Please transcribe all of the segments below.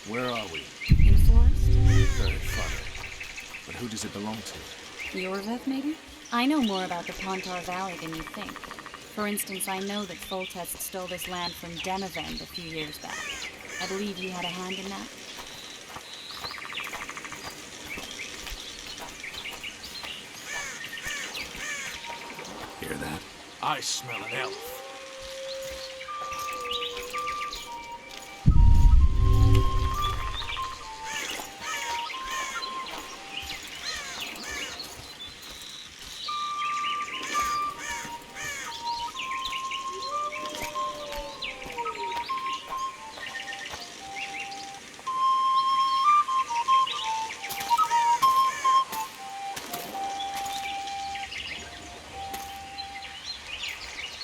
Where are we? In a forest? Very funny. But who does it belong to? The Orveth, maybe? I know more about the Pontar Valley than you think. For instance, I know that Foltest stole this land from Demavend a few years back. I believe you had a hand in that. Hear that? I smell an elf.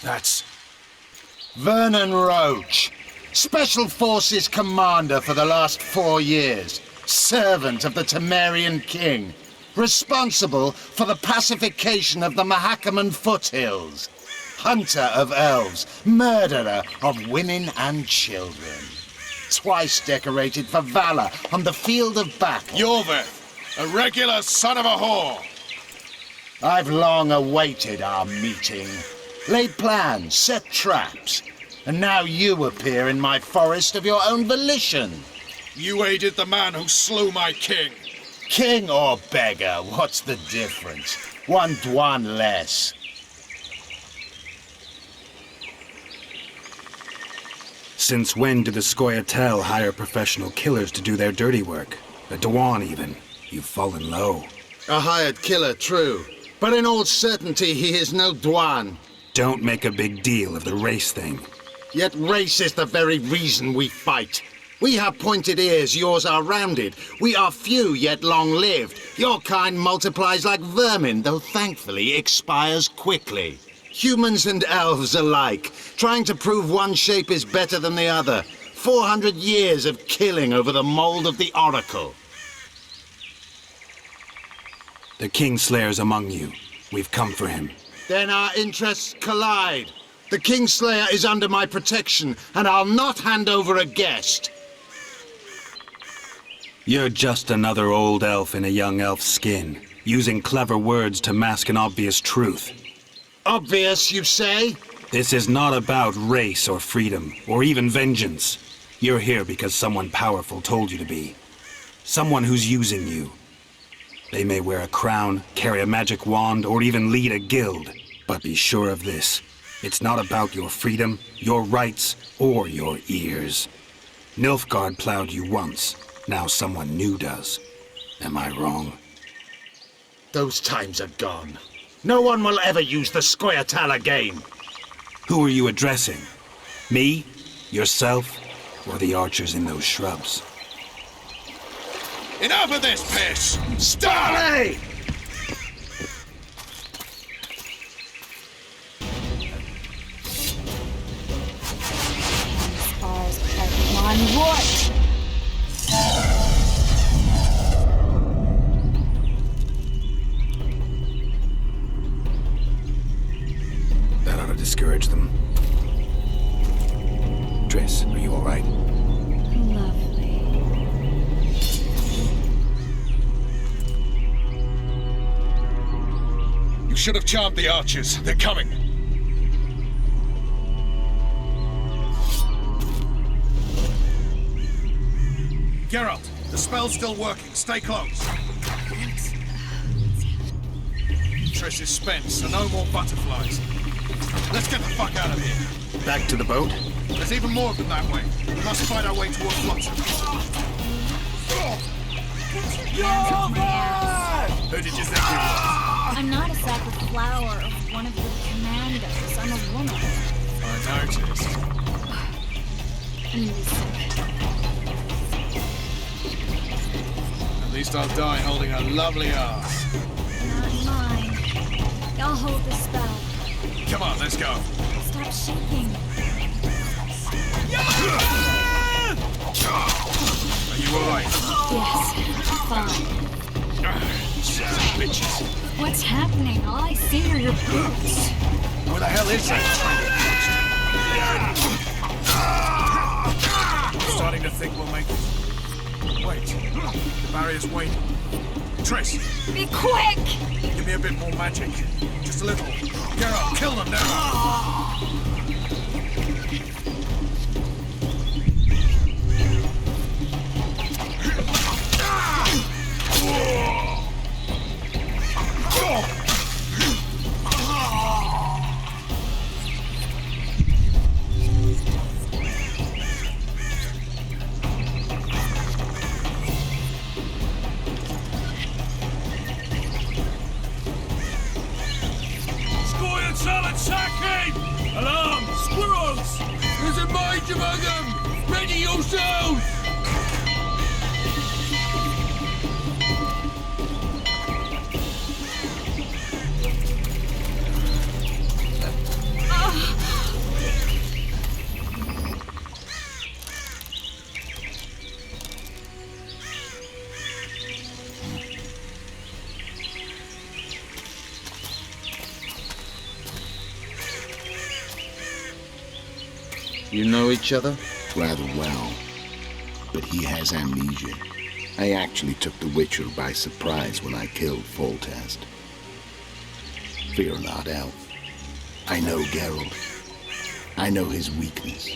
That's Vernon Roach, Special Forces Commander for the last 4 years, servant of the Temerian King, responsible for the pacification of the Mahakaman foothills, hunter of elves, murderer of women and children, twice decorated for valor on the field of battle. Yorveth, a regular son of a whore. I've long awaited our meeting. Laid plans, set traps, and now you appear in my forest of your own volition. You aided the man who slew my king. King or beggar, what's the difference? One Dwan less. Since when do the Scoia'tael hire professional killers to do their dirty work? A Dwan even. You've fallen low. A hired killer, true. But in all certainty, he is no Dwan. Don't make a big deal of the race thing. Yet race is the very reason we fight. We have pointed ears, yours are rounded. We are few, yet long-lived. Your kind multiplies like vermin, though thankfully expires quickly. Humans and elves alike, trying to prove one shape is better than the other. 400 years of killing over the mold of the Oracle. The Kingslayer's among you. We've come for him. Then our interests collide. The Kingslayer is under my protection, and I'll not hand over a guest. You're just another old elf in a young elf's skin, using clever words to mask an obvious truth. Obvious, you say? This is not about race or freedom, or even vengeance. You're here because someone powerful told you to be. Someone who's using you. They may wear a crown, carry a magic wand, or even lead a guild. But be sure of this. It's not about your freedom, your rights, or your ears. Nilfgaard plowed you once. Now someone new does. Am I wrong? Those times are gone. No one will ever use the Scoia'tael again. Who are you addressing? Me? Yourself? Or the archers in those shrubs? Enough of this piss! Starley! Spars Pokemon Root! That ought to discourage them. Triss, are you all right? Lovely. You should have charmed the archers. They're coming. Geralt, the spell's still working. Stay close. Triss is spent, so no more butterflies. Let's get the fuck out of here. Back to the boat? There's even more of them that way. We must fight our way towards Flotsam. Who did you think you was? I'm not a sack of flour of one of your commandos. I'm a woman. I noticed. At least I'll die holding a lovely ass. Not mine. Y'all hold the spell. Come on, let's go. Stop shaking. Are you alright? Yes, fine. Sons of bitches. What's happening? All I see are your boots. Where the hell is that? I'm starting to think we'll make it. Wait. The barrier's waiting. Triss, Be quick! give me a bit more magic. Just a little. Geralt, kill them now! Alarm! Squirrels! There's a mage among them! Ready yourselves! You know each other? Rather well, but he has amnesia. I actually took the Witcher by surprise when I killed Foltest. Fear not, Elf. I know Geralt. I know his weakness.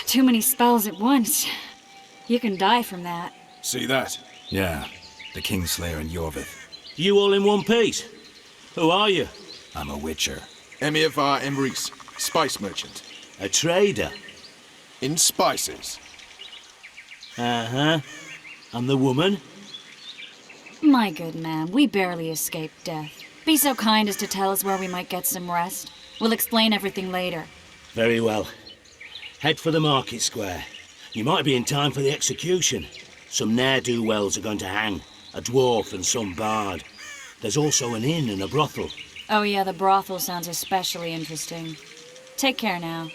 Too many spells at once. You can die from that. See that? Yeah, the Kingslayer and Yorvith. You all in one piece? Who are you? I'm a Witcher. Emir var Emrys, spice merchant. A trader? In spices. Uh-huh. And the woman? My good man, we barely escaped death. Be so kind as to tell us where we might get some rest. We'll explain everything later. Very well. Head for the market square. You might be in time for the execution. Some ne'er-do-wells are going to hang. A dwarf and some bard. There's also an inn and a brothel. Oh yeah, the brothel sounds especially interesting. Take care now.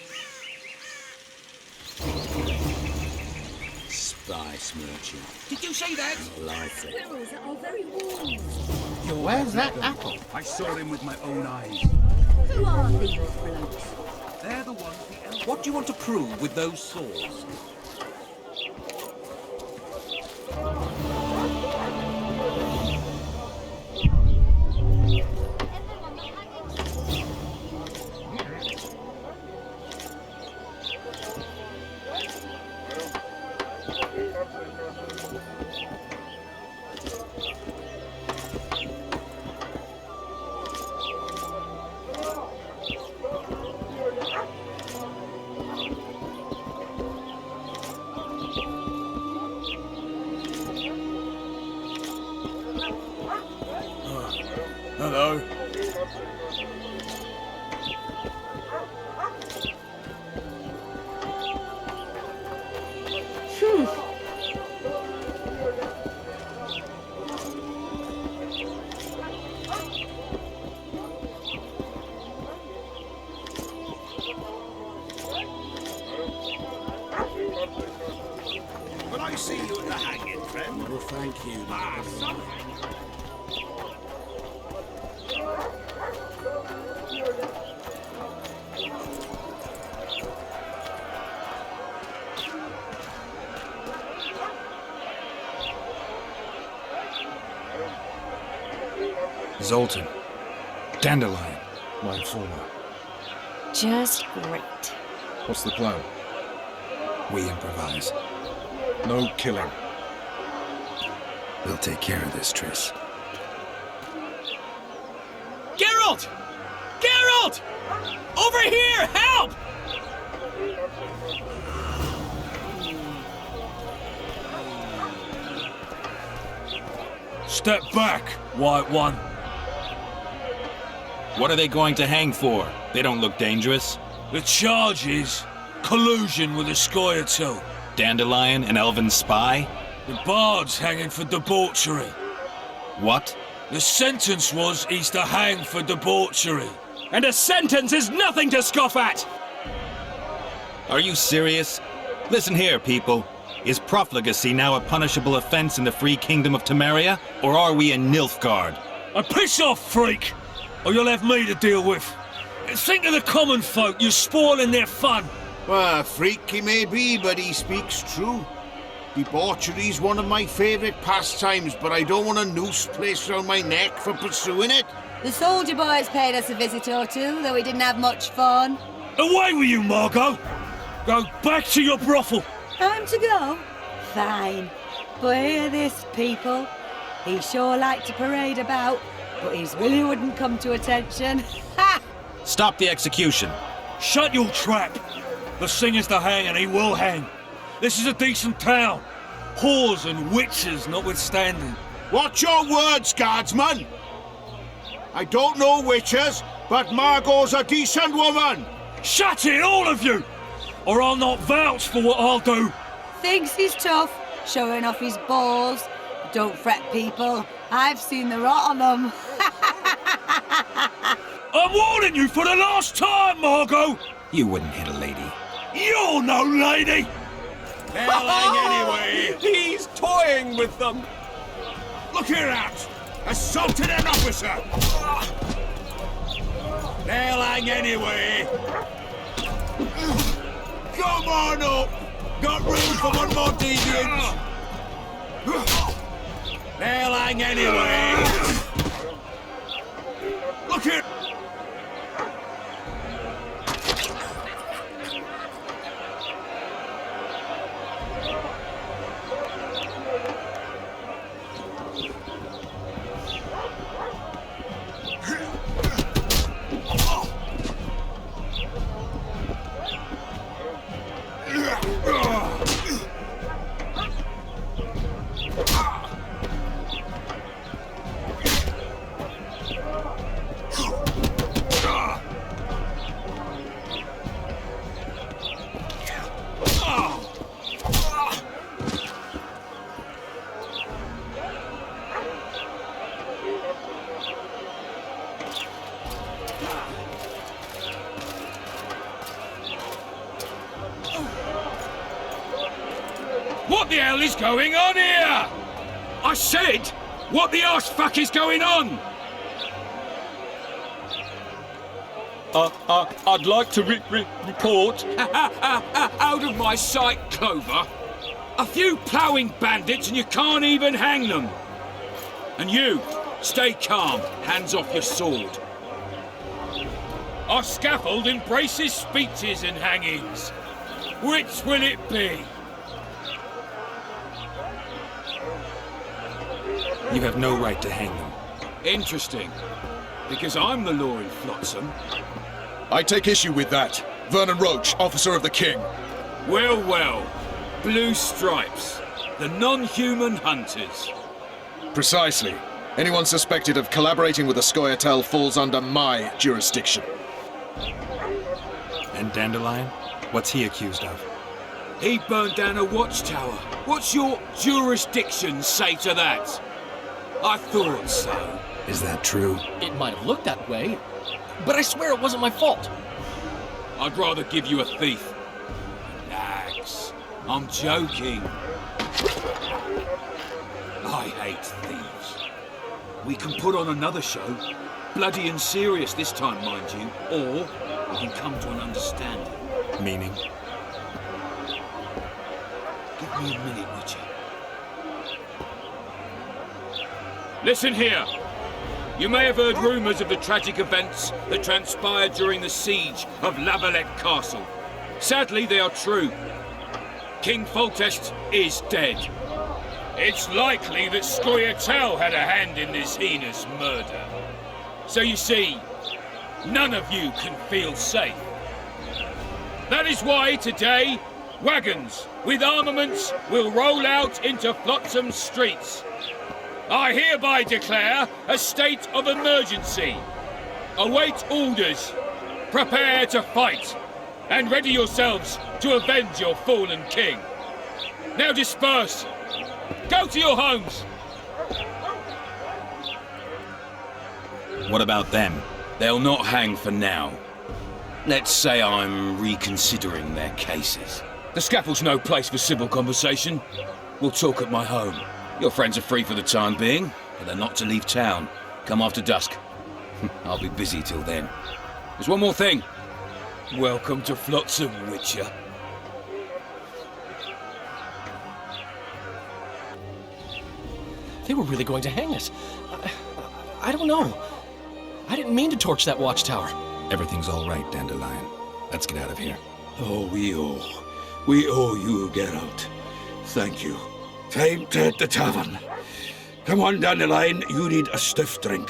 Spice merchant. Did you say that? Likely. Where's that apple? I saw him with my own eyes. Who are these blokes? They're the ones the elf... What do you want to prove with those swords? Hello? Will I see you at the hanging, friend? Well, thank you. Zoltan. Dandelion. My informer. Just great. What's the plan? We improvise. No killing. We'll take care of this, Triss. Geralt! Geralt! Over here! Help! Step back, White One. What are they going to hang for? They don't look dangerous. The charge is collusion with a Scoia'tael. Dandelion, an elven spy? The bard's hanging for debauchery. What? The sentence was he's to hang for debauchery. And a sentence is nothing to scoff at! Are you serious? Listen here, people. Is profligacy now a punishable offense in the free kingdom of Temeria? Or are we in Nilfgaard? Piss off, freak! or you'll have me to deal with. Think of the common folk, you're spoiling their fun. Well, a freak he may be, but he speaks true. Debauchery's one of my favourite pastimes, but I don't want a noose placed around my neck for pursuing it. The soldier boys paid us a visit or two, though we didn't have much fun. Away with you, Margot! Go back to your brothel. Time to go? Fine. But hear this, people. He sure liked to parade about, but his willy wouldn't come to attention. Ha! Stop the execution. Shut your trap. The singer's to hang, and he will hang. This is a decent town. Whores and witches notwithstanding. Watch your words, guardsman! I don't know witches, but Margot's a decent woman! Shut it, all of you! Or I'll not vouch for what I'll do. Thinks he's tough, showing off his balls. Don't fret, people. I've seen the rot on them. I'm warning you for the last time, Margot! You wouldn't hit a lady. You're no lady! They'll hang anyway! He's toying with them! Look here at! Assaulted an officer! They'll hang anyway! Come on up! Got room for one more deviant! They'll hang anyway! Look here! What the hell is going on here? I said, what the arse fuck is going on? I'd like to report. Out of my sight, Clover. A few ploughing bandits and you can't even hang them. And you, stay calm, hands off your sword. Our scaffold embraces speeches and hangings. Which will it be? You have no right to hang them. Interesting. Because I'm the law in Flotsam. I take issue with that. Vernon Roach, officer of the king. Well, well. Blue stripes. The non-human hunters. Precisely. Anyone suspected of collaborating with the Scoia'tael falls under my jurisdiction. And Dandelion? What's he accused of? He burned down a watchtower. What's your jurisdiction say to that? I thought so. Is that true? It might have looked that way, but I swear it wasn't my fault. I'd rather give you a thief. Relax. I'm joking. I hate thieves. We can put on another show. Bloody and serious this time, mind you. Or we can come to an understanding. Meaning? Give me a minute, would you? Listen here. You may have heard rumours of the tragic events that transpired during the siege of La Valette Castle. Sadly, they are true. King Foltest is dead. It's likely that Scoia'tael had a hand in this heinous murder. So you see, none of you can feel safe. That is why today, wagons with armaments will roll out into Flotsam's streets. I hereby declare a state of emergency. Await orders. Prepare to fight. And ready yourselves to avenge your fallen king. Now disperse. Go to your homes. What about them? They'll not hang for now. Let's say I'm reconsidering their cases. The scaffold's no place for civil conversation. We'll talk at my home. Your friends are free for the time being, but they're not to leave town. Come after dusk. I'll be busy till then. There's one more thing. Welcome to Flotsam, Witcher. They were really going to hang us. I don't know. I didn't mean to torch that watchtower. Everything's all right, Dandelion. Let's get out of here. Oh, we owe you, Geralt. Thank you. Time to hit the tavern. Come on, Dandelion, you need a stiff drink.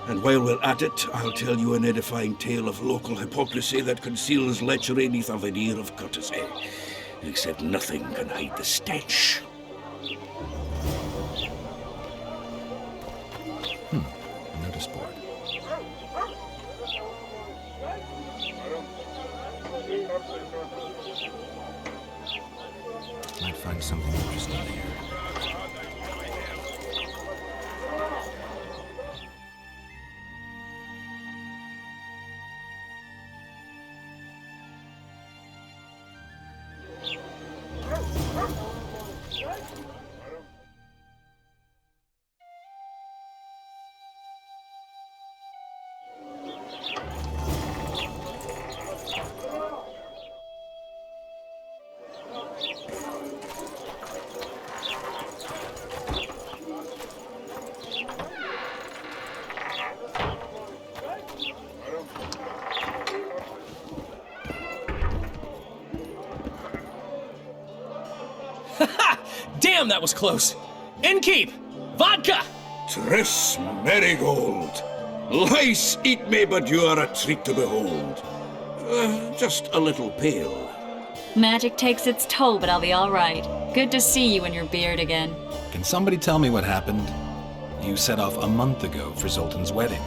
And while we're at it, I'll tell you an edifying tale of local hypocrisy that conceals lechery neath a veneer of courtesy. Except nothing can hide the stench. Notice board. Might find something interesting here. Damn, that was close. Innkeep! Vodka! Triss Marigold. Lice eat me, but you are a treat to behold. Just a little pale. Magic takes its toll, but I'll be all right. Good to see you and your beard again. Can somebody tell me what happened? You set off a month ago for Zoltan's wedding.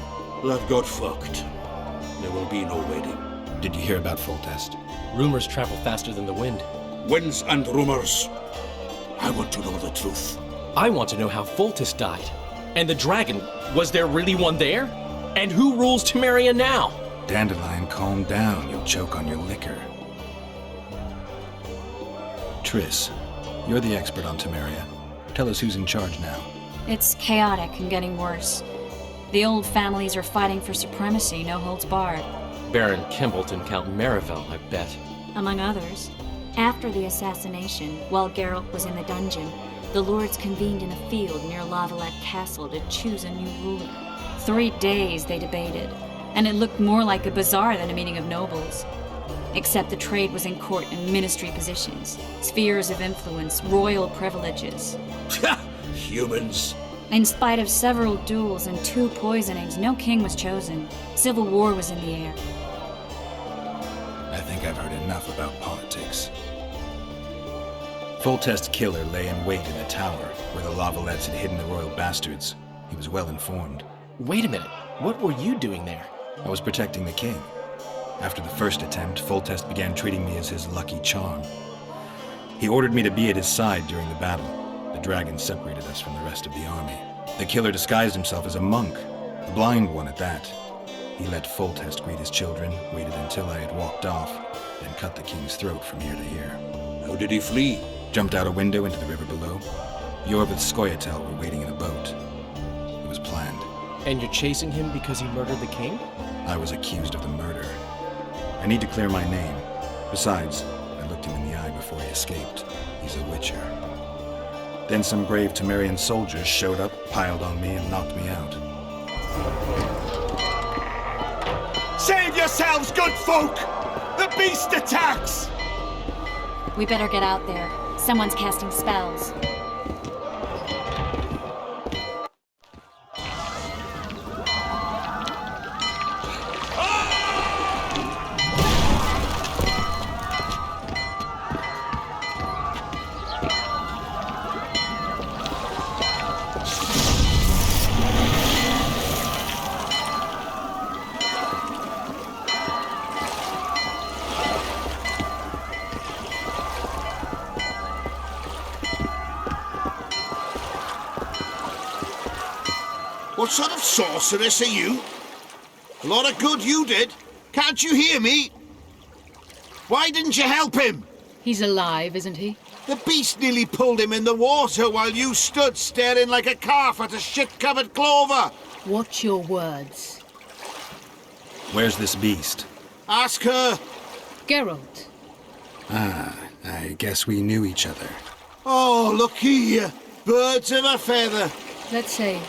That got fucked. There will be no wedding. Did you hear about Foltest? Rumors travel faster than the wind. Winds and rumors. I want to know the truth. I want to know how Foltest died. And the dragon, was there really one there? And who rules Temeria now? Dandelion, calm down. You'll choke on your liquor. Triss, you're the expert on Temeria. Tell us who's in charge now. It's chaotic and getting worse. The old families are fighting for supremacy, no holds barred. Baron Kimbolt and Count Marivel, I bet. Among others. After the assassination, while Geralt was in the dungeon, the lords convened in a field near Lavalette Castle to choose a new ruler. 3 days they debated, and it looked more like a bazaar than a meeting of nobles. Except the trade was in court and ministry positions, spheres of influence, royal privileges. Humans. In spite of several duels and 2 poisonings, no king was chosen. Civil war was in the air. I think I've heard enough about politics. Foltest's killer lay in wait in the tower, where the Lavalettes had hidden the royal bastards. He was well informed. Wait a minute. What were you doing there? I was protecting the king. After the first attempt, Foltest began treating me as his lucky charm. He ordered me to be at his side during the battle. The dragon separated us from the rest of the army. The killer disguised himself as a monk, a blind one at that. He let Foltest greet his children, waited until I had walked off, then cut the king's throat from ear to ear. How did he flee? Jumped out a window into the river below. Yorvith Skoyatel were waiting in a boat. It was planned. And you're chasing him because he murdered the king? I was accused of the murder. I need to clear my name. Besides, I looked him in the eye before he escaped. He's a witcher. Then some brave Temerian soldiers showed up, piled on me, and knocked me out. Save yourselves, good folk! The beast attacks! We better get out there. Someone's casting spells. What sort of sorceress are you? A lot of good you did. Can't you hear me? Why didn't you help him? He's alive, isn't he? The beast nearly pulled him in the water while you stood staring like a calf at a shit-covered clover. Watch your words. Where's this beast? Ask her! Geralt. Ah, I guess we knew each other. Oh, look here! Birds of a feather! Let's say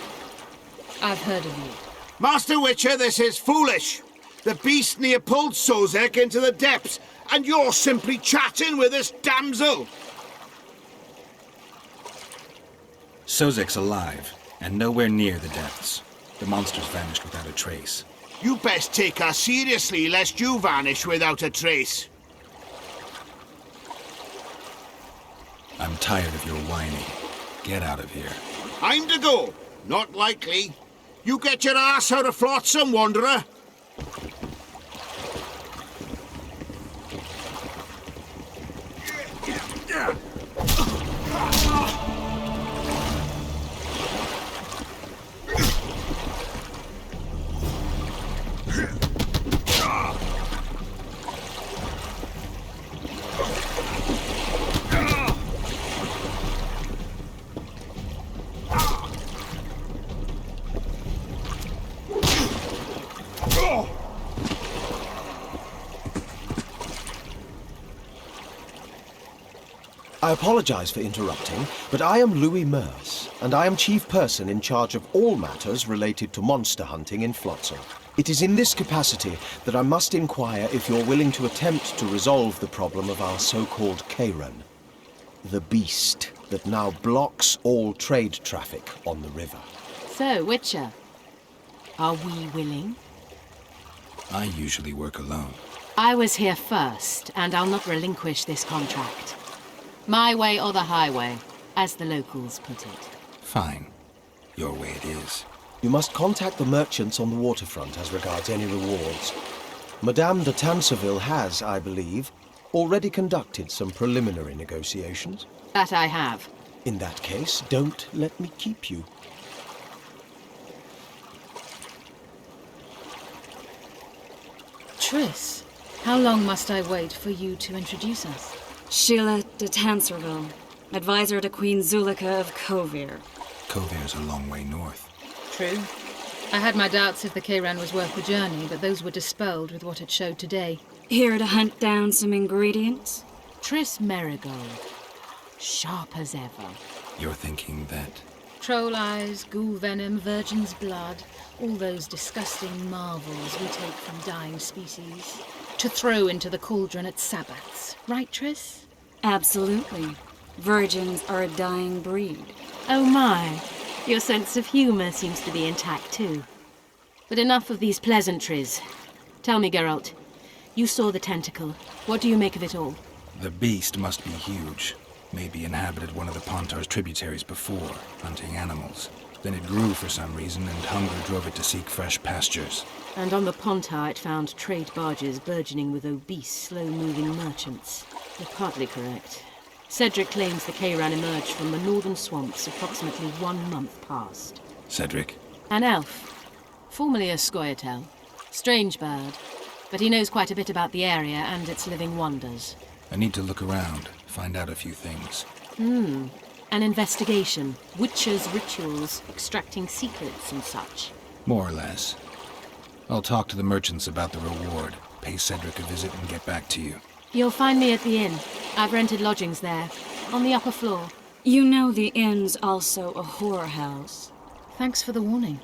I've heard of you. Master Witcher, this is foolish! The beast near pulled Sozek into the depths, and you're simply chatting with this damsel! Sozek's alive, and nowhere near the depths. The monster's vanished without a trace. You best take her seriously, lest you vanish without a trace. I'm tired of your whining. Get out of here. I'm to go. Not likely. You get your ass out of Flotsam, wanderer. I apologize for interrupting, but I am Louis Merce, and I am chief person in charge of all matters related to monster hunting in Flotsam. It is in this capacity that I must inquire if you're willing to attempt to resolve the problem of our so-called Kayran, the beast that now blocks all trade traffic on the river. So, Witcher, are we willing? I usually work alone. I was here first, and I'll not relinquish this contract. My way or the highway, as the locals put it. Fine. Your way it is. You must contact the merchants on the waterfront as regards any rewards. Madame de Tanseville has, I believe, already conducted some preliminary negotiations. That I have. In that case, don't let me keep you. Triss, how long must I wait for you to introduce us? Sheila de Tanserville, advisor to Queen Zulika of Kovir. Kovir's a long way north. True. I had my doubts if the Kayran was worth the journey, but those were dispelled with what it showed today. Here to hunt down some ingredients? Triss Merigold. Sharp as ever. You're thinking that... Troll eyes, ghoul venom, virgin's blood, all those disgusting marvels we take from dying species, to throw into the cauldron at Sabbats. Right, Triss? Absolutely. Virgins are a dying breed. Oh my. Your sense of humour seems to be intact too. But enough of these pleasantries. Tell me, Geralt, you saw the tentacle. What do you make of it all? The beast must be huge. Maybe inhabited one of the Pontar's tributaries before, hunting animals. Then it grew for some reason, and hunger drove it to seek fresh pastures. And on the Pontar it found trade barges burgeoning with obese, slow-moving merchants. You're partly correct. Cedric claims the Kayran emerged from the northern swamps approximately 1 month past. Cedric? An elf. Formerly a Scoia'tael. Strange bird. But he knows quite a bit about the area and its living wonders. I need to look around, find out a few things. An investigation. Witcher's rituals, extracting secrets and such. More or less. I'll talk to the merchants about the reward, pay Cedric a visit and get back to you. You'll find me at the inn. I've rented lodgings there, on the upper floor. You know the inn's also a whorehouse. Thanks for the warning.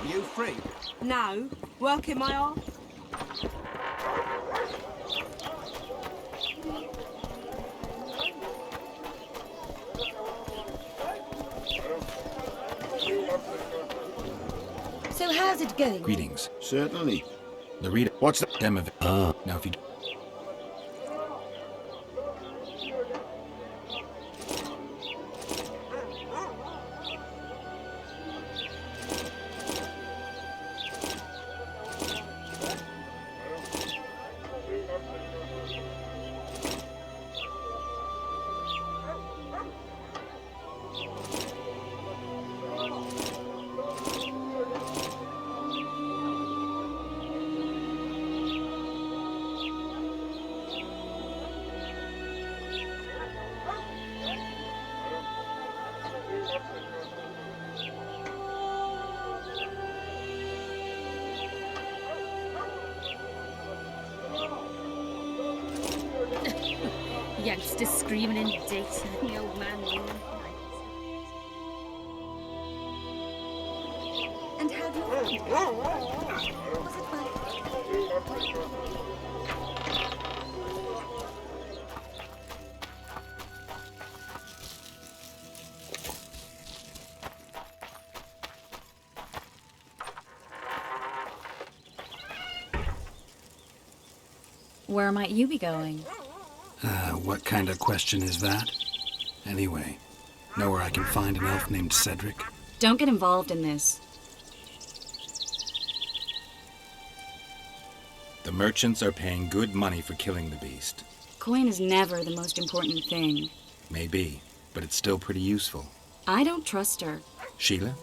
You free? No. Working my arse. So how's it going? Greetings. Certainly. Larita. What's the... Demovic. Now if you... Youngsters screaming in dates and the old man leaning. And how do you find it? Was it fun? Where might you be going? What kind of question is that? Anyway, know where I can find an elf named Cedric? Don't get involved in this. The merchants are paying good money for killing the beast. Coin is never the most important thing. Maybe, but it's still pretty useful. I don't trust her. Sheila?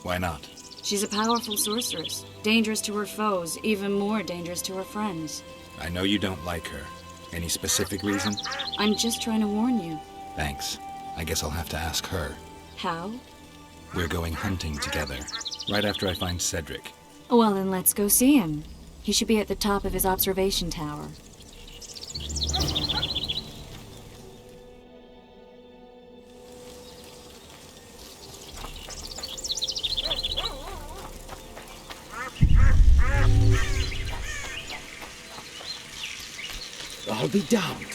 Why not? She's a powerful sorceress. Dangerous to her foes, even more dangerous to her friends. I know you don't like her. Any specific reason? I'm just trying to warn you. Thanks. I guess I'll have to ask her. How? We're going hunting together, right after I find Cedric. Well, then let's go see him. He should be at the top of his observation tower. I'll be damned.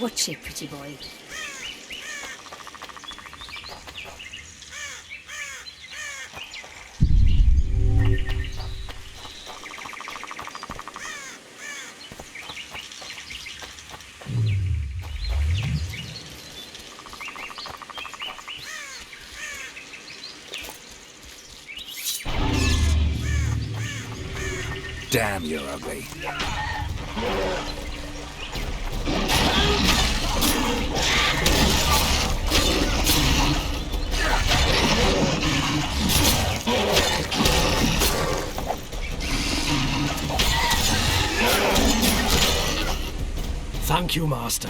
Watch it, pretty boy. Damn, you're ugly. Thank you, Master.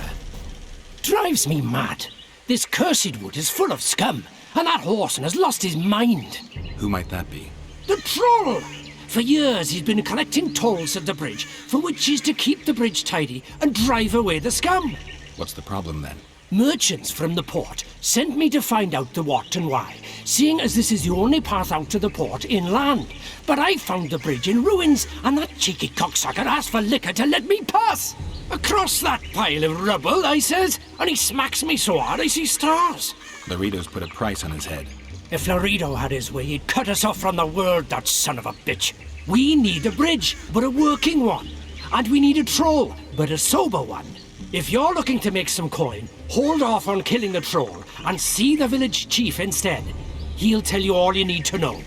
Drives me mad. This cursed wood is full of scum, and that horseman has lost his mind. Who might that be? The troll! For years he's been collecting tolls at the bridge, for which he's to keep the bridge tidy and drive away the scum. What's the problem then? Merchants from the port sent me to find out the what and why, seeing as this is the only path out to the port inland. But I found the bridge in ruins, and that cheeky cocksucker asked for liquor to let me pass. Across that pile of rubble, I says, and he smacks me so hard I see stars. Laredo's put a price on his head. If Laredo had his way, he'd cut us off from the world, that son of a bitch. We need a bridge, but a working one. And we need a troll, but a sober one. If you're looking to make some coin, hold off on killing the troll and see the village chief instead. He'll tell you all you need to know.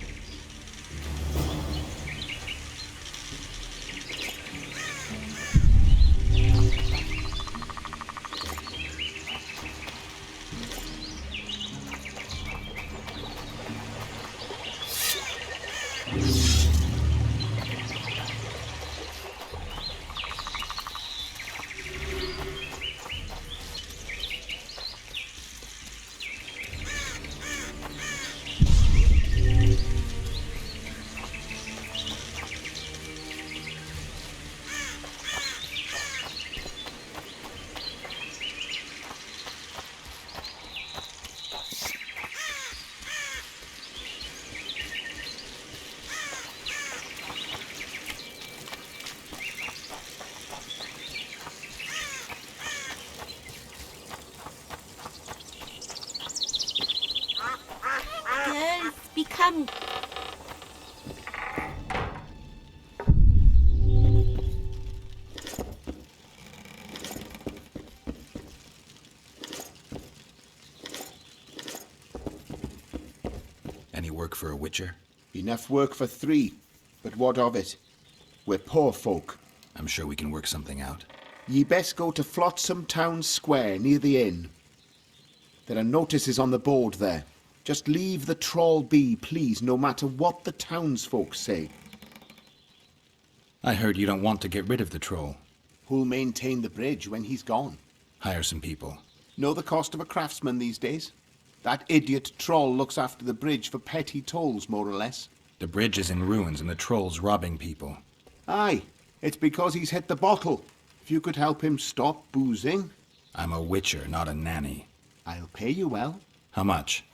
Become... Any work for a witcher? Enough work for 3, but what of it? We're poor folk. I'm sure we can work something out. Ye best go to Flotsam Town Square near the inn. There are notices on the board there. Just leave the troll be, please, no matter what the townsfolk say. I heard you don't want to get rid of the troll. Who'll maintain the bridge when he's gone? Hire some people. Know the cost of a craftsman these days? That idiot troll looks after the bridge for petty tolls, more or less. The bridge is in ruins and the troll's robbing people. Aye, it's because he's hit the bottle. If you could help him stop boozing... I'm a witcher, not a nanny. I'll pay you well. How much?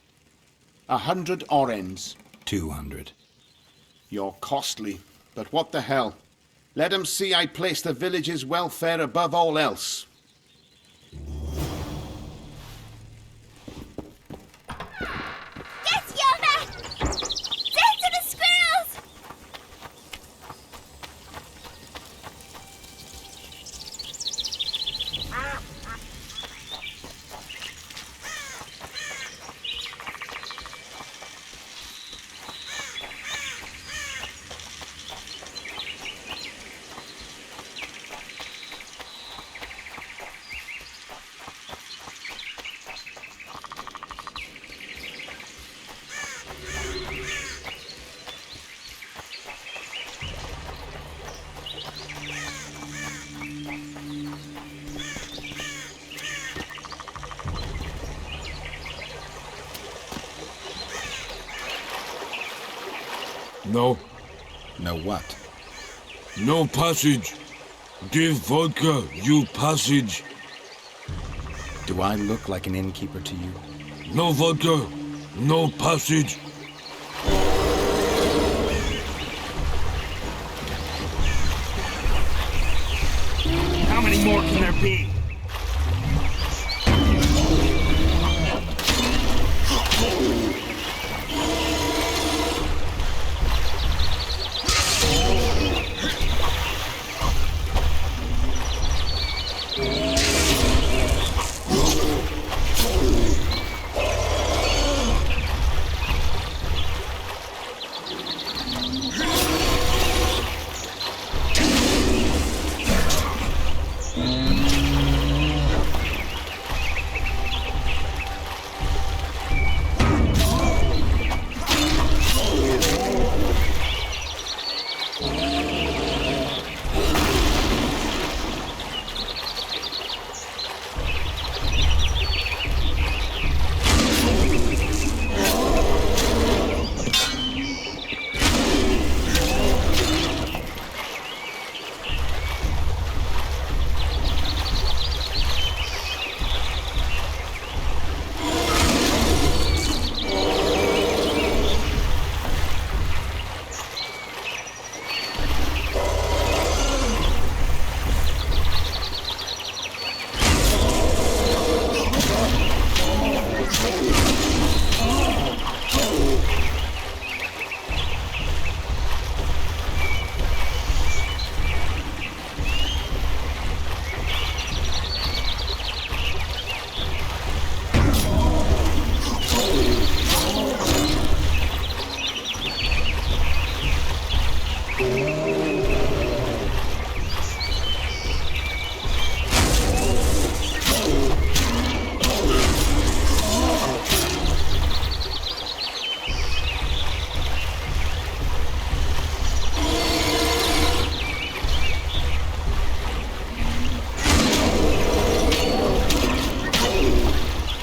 100 orens. 200. You're costly, but what the hell? Let 'em see I place the village's welfare above all else. Yes, Yona! Take to the squirrels! No. No what? No passage. Give vodka, you passage. Do I look like an innkeeper to you? No vodka, no passage. How many more can there be?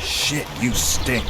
Shit, you stink.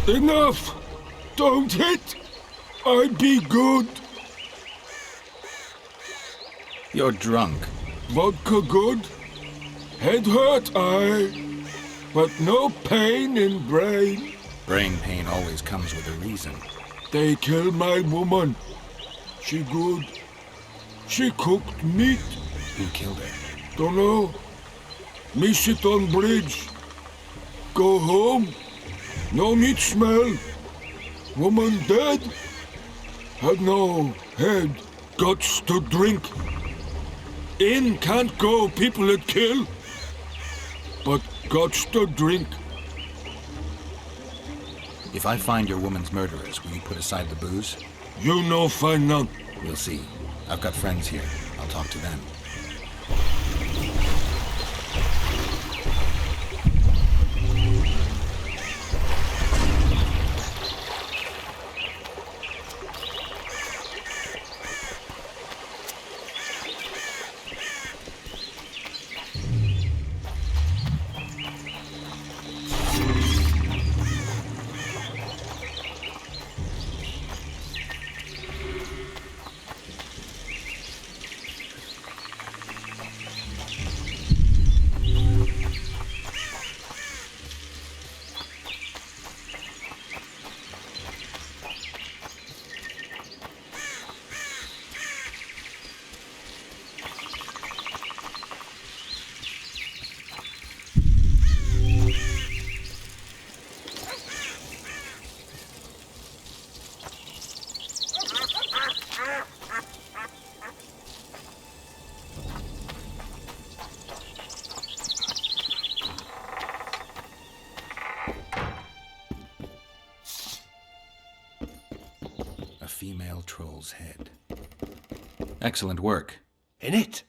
Enough! Don't hit! I'd be good. You're drunk. Vodka good. Head hurt, aye. But no pain in brain. Brain pain always comes with a reason. They killed my woman. She good. She cooked meat. Who killed her? Dunno. Me sit on bridge. Go home. No meat smell. Woman dead. Had no head, guts to drink. In can't go, people it kill. But guts to drink. If I find your woman's murderers, will you put aside the booze? You no find none. We'll see. I've got friends here. I'll talk to them. Female troll's head. Excellent work. In it?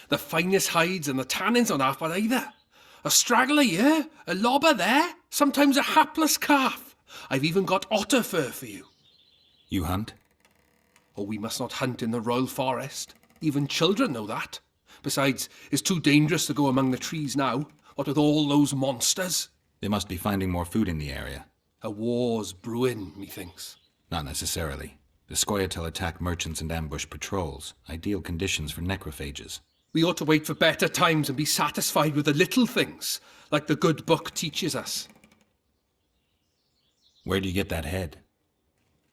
The finest hides and the tannins on half of either. A straggler here, a lobber there, sometimes a hapless calf. I've even got otter fur for you. You hunt? Oh, we must not hunt in the royal forest. Even children know that. Besides, it's too dangerous to go among the trees now, what with all those monsters. They must be finding more food in the area. A war's brewing, methinks. Not necessarily. The Scoia'tael attack merchants and ambush patrols. Ideal conditions for necrophages. We ought to wait for better times and be satisfied with the little things, like the good book teaches us. Where do you get that head?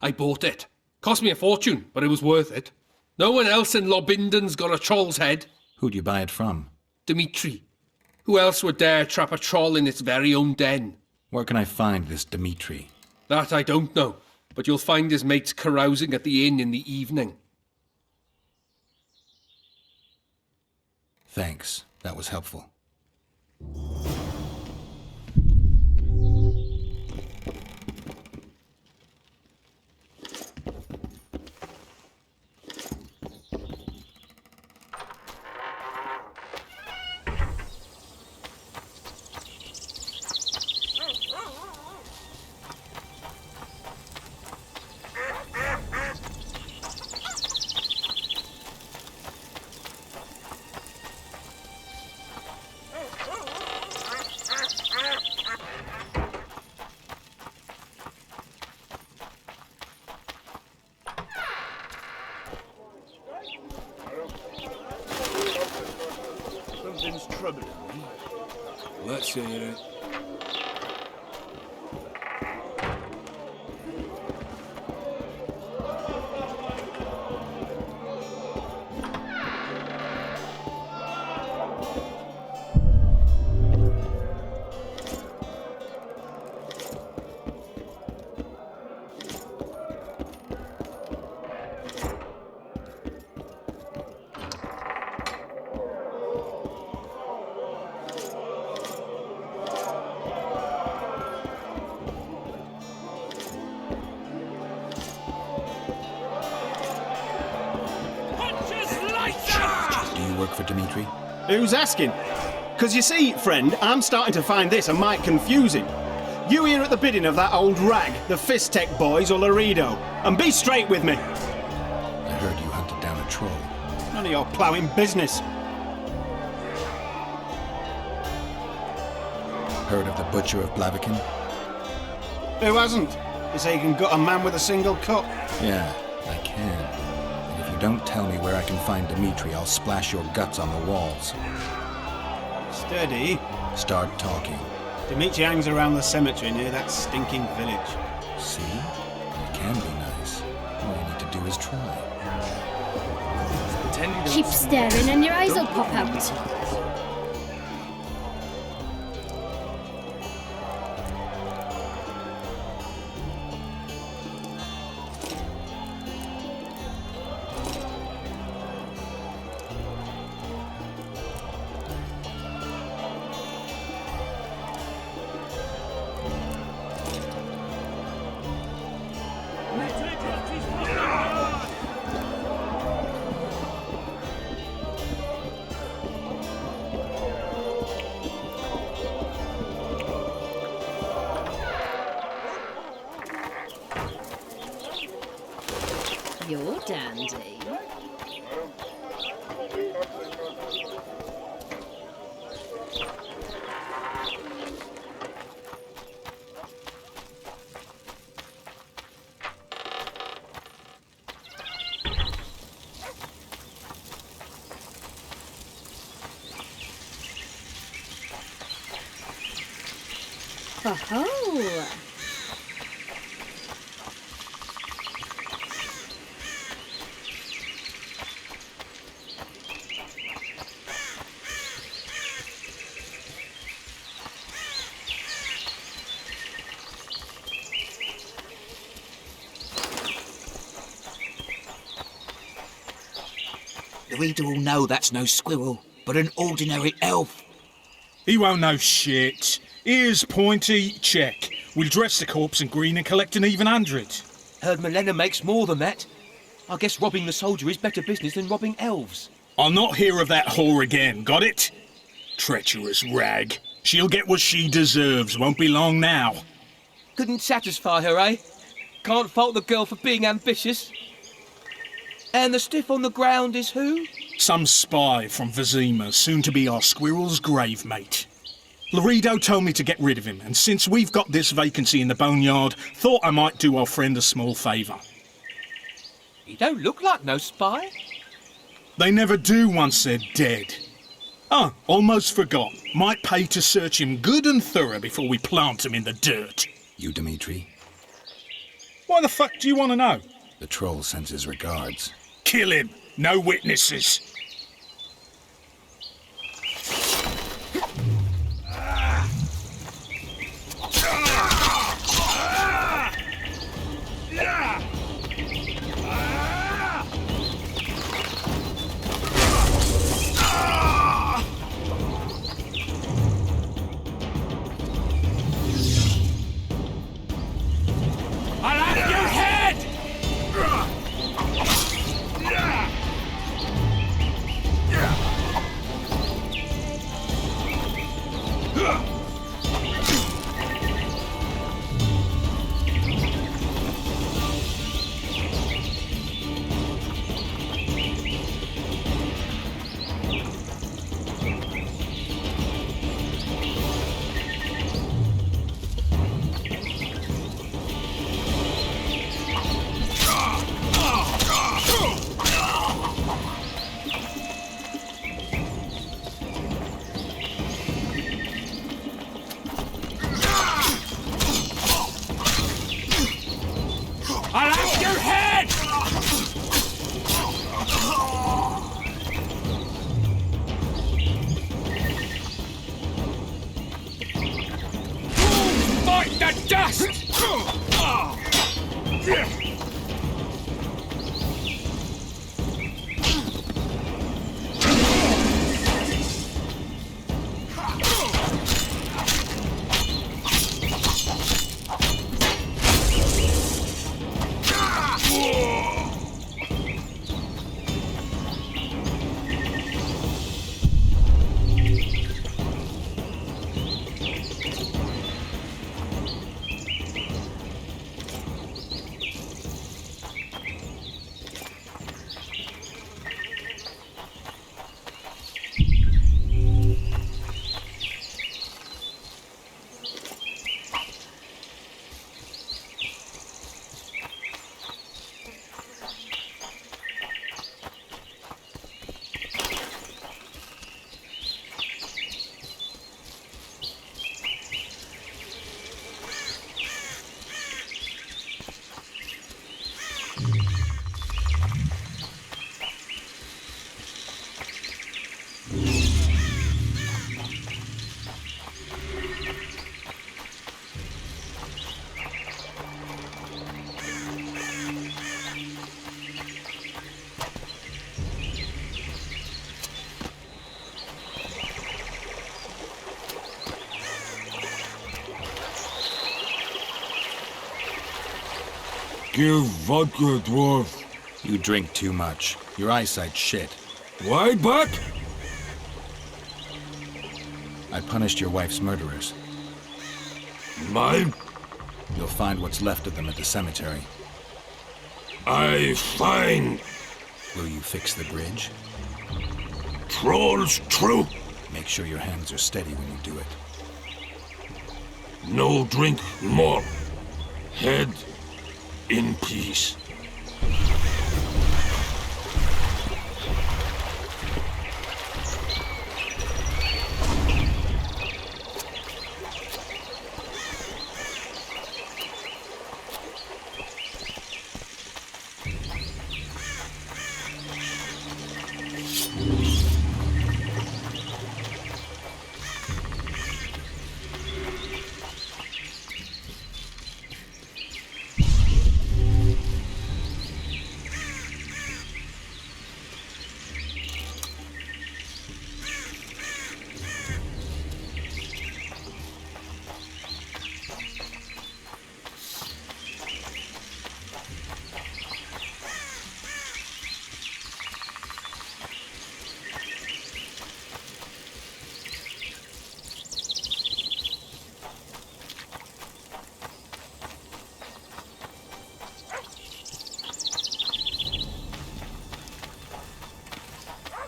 I bought it. Cost me a fortune, but it was worth it. No one else in Lobinden's got a troll's head. Who'd you buy it from? Dimitri. Who else would dare trap a troll in its very own den? Where can I find this Dimitri? That I don't know, but you'll find his mates carousing at the inn in the evening. Thanks. That was helpful. Something's troubling me. Let's hear it. Work for Dimitri? Who's asking? Because you see, friend, I'm starting to find this a mite confusing. You here at the bidding of that old rag, the Fistech boys or Laredo, and be straight with me. I heard you hunted down a troll. None of your ploughing business. Heard of the Butcher of Blaviken? Who hasn't? You say you can gut a man with a single cut? Yeah, I can. Don't tell me where I can find Dimitri, I'll splash your guts on the walls. Steady. Start talking. Dimitri hangs around the cemetery near that stinking village. See? It can be nice. All you need to do is try. Keep staring and your eyes will pop out. You're dandy. Oh-ho! The reader will know that's no squirrel, but an ordinary elf. He won't know shit. Here's Pointy, check. We'll dress the corpse in green and collect an even 100. Heard Milena makes more than that. I guess robbing the soldier is better business than robbing elves. I'll not hear of that whore again, got it? Treacherous rag. She'll get what she deserves, won't be long now. Couldn't satisfy her, eh? Can't fault the girl for being ambitious. And the stiff on the ground is who? Some spy from Vizima, soon to be our squirrel's grave mate. Laredo told me to get rid of him, and since we've got this vacancy in the boneyard, thought I might do our friend a small favour. He don't look like no spy. They never do once they're dead. Ah, almost forgot. Might pay to search him good and thorough before we plant him in the dirt. You, Dimitri? Why the fuck do you want to know? The troll sends his regards. Kill him. No witnesses. I'll have your head! I'll have your head! Fight the dust! Give vodka, dwarf. You drink too much. Your eyesight's shit. Why, but? I punished your wife's murderers. Mine? You'll find what's left of them at the cemetery. I find. Will you fix the bridge? Trolls true. Make sure your hands are steady when you do it. No drink more. Head in peace.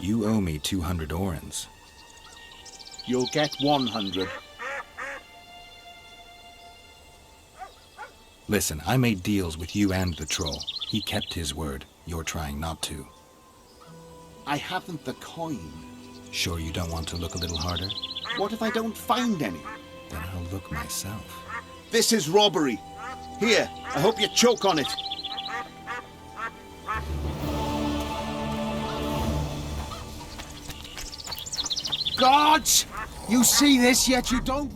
You owe me 200 orens. You'll get 100. Listen, I made deals with you and the troll. He kept his word. You're trying not to. I haven't the coin. Sure you don't want to look a little harder? What if I don't find any? Then I'll look myself. This is robbery. Here, I hope you choke on it. Gods! You see this, yet you don't...